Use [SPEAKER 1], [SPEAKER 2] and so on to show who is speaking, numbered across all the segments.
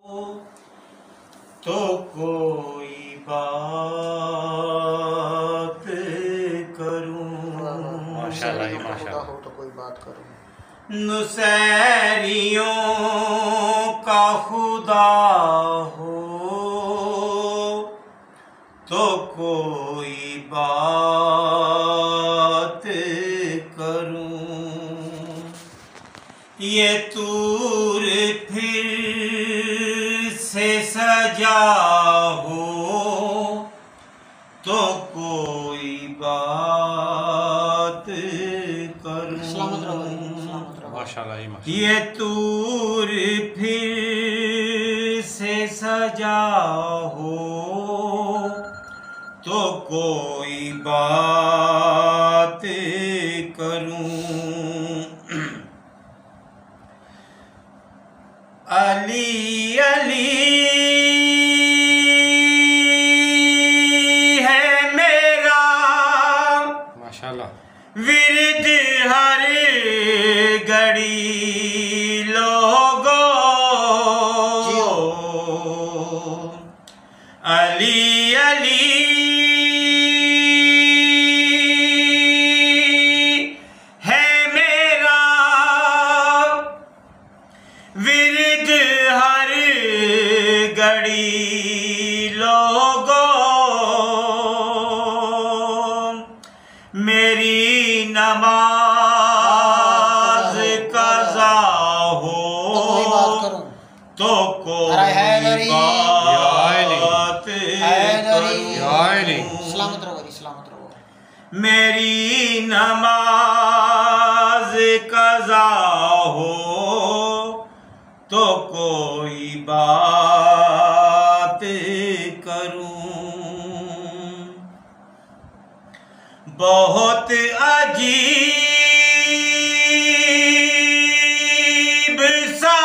[SPEAKER 1] तो कोई बात करूं,
[SPEAKER 2] माशाल्लाह ही माशाल्लाह।
[SPEAKER 3] हो तो कोई बात करूं,
[SPEAKER 1] नुसैरियों का खुदा हो तो कोई बात करूं। ये तूर फिर से सजा हो तो कोई बात करूं।
[SPEAKER 3] सलामत रहो,
[SPEAKER 2] माशाल्लाह ही माशाल्लाह।
[SPEAKER 1] ये तूर फिर से सजा हो तो कोई बात करूं। अली अली है मेरा
[SPEAKER 2] माशाल्लाह।
[SPEAKER 1] विरद हर घड़ी लोगों, अली अली है मेरा विरद हर घड़ी लोगों। मेरी नमाज कज़ा हो तो कोई बात करूं।
[SPEAKER 3] सलामत रहो, सलामत रहो।
[SPEAKER 1] मेरी नमाज कज़ा हो तो कोई बात करूं। बहुत अजीब सा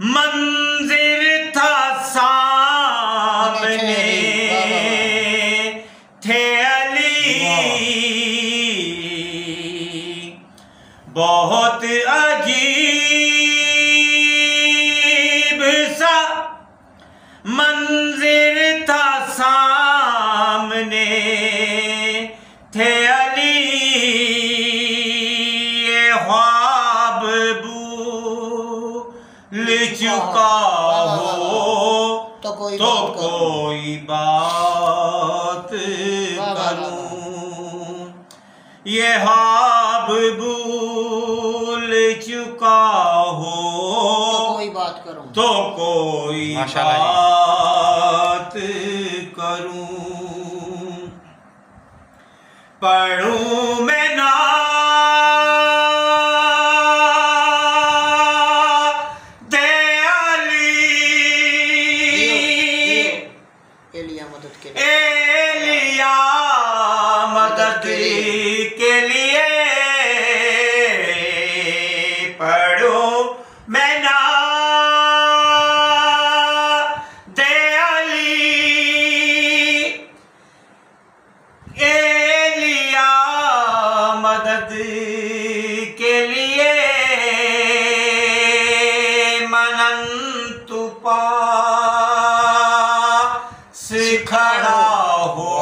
[SPEAKER 1] मंजिर था सामने, थे अली। बहुत अजीब सा मंजिर था सामने, थे अली। ये ख्वाब भूल चुका हो तो कोई बात करूं। ये ख्वाब भूल चुका हो तो कोई बात करूं। पढ़ूं मैं नात अली, एलिया मदद के लिए। पढ़ूं मैं नात अली, एलिया मदद के लिए। मनंतु पास खड़ा हो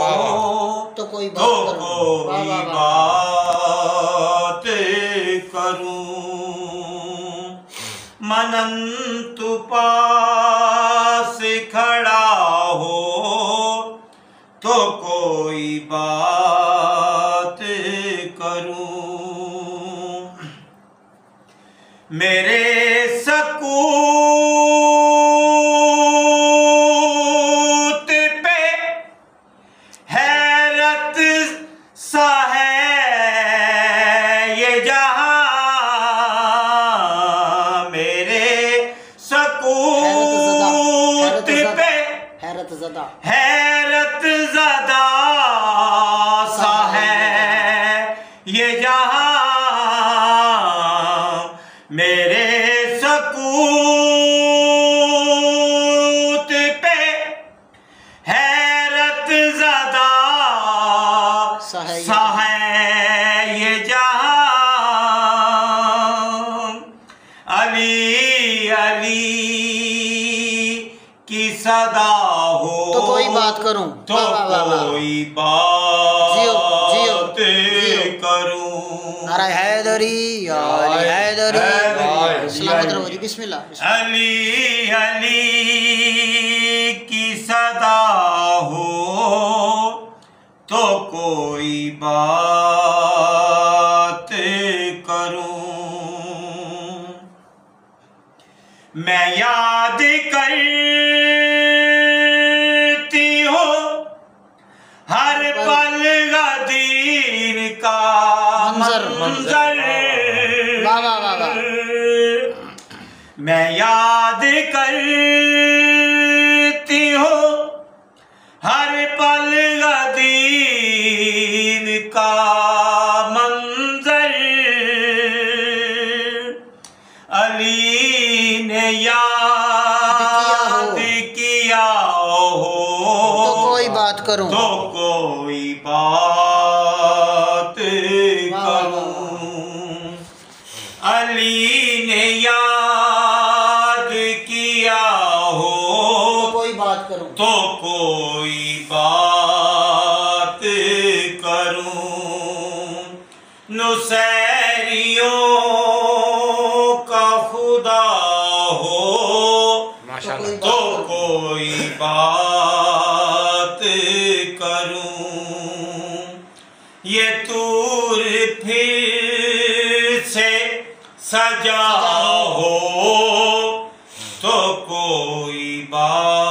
[SPEAKER 3] तो कोई
[SPEAKER 1] तो कोई बात करूं। मनंतु पास खड़ा हो तो कोई बात करूं। मेरे सकूत पे हैरत सा है ये जहां। मेरे सकूत पे हैरत ज़दा सा है ये जहां। मेरे सकूत पे हैरत ज़दा सा है ये जहां। अली अली सदा हो
[SPEAKER 3] तो कोई बात करूं,
[SPEAKER 1] तो कोई
[SPEAKER 3] जियो, जियो,
[SPEAKER 1] बात
[SPEAKER 3] जियो।
[SPEAKER 1] करूं।
[SPEAKER 3] नारा हैदरी या अली हैदरी। सलामत रहो जी, बिस्मिल्लाह।
[SPEAKER 1] अली अली की सदा हो तो कोई बात करूं। मैं याद करती हूँ हर पल गदीर का मंजर।
[SPEAKER 3] वाह वाह वाह वाह।
[SPEAKER 1] मैं याद करती हूँ हर पल गदीर का मंजर। अली ने याद किया हो
[SPEAKER 3] तो कोई बात करूं,
[SPEAKER 1] तो कोई बात करूं। अली ने याद किया हो
[SPEAKER 3] तो कोई बात करूं,
[SPEAKER 1] तो कोई बात करूं। नुसैरियों का खुदा हो
[SPEAKER 2] माशाल्लाह
[SPEAKER 1] तो कोई बात करूं। ये तूर फिर से सजा हो तो कोई बात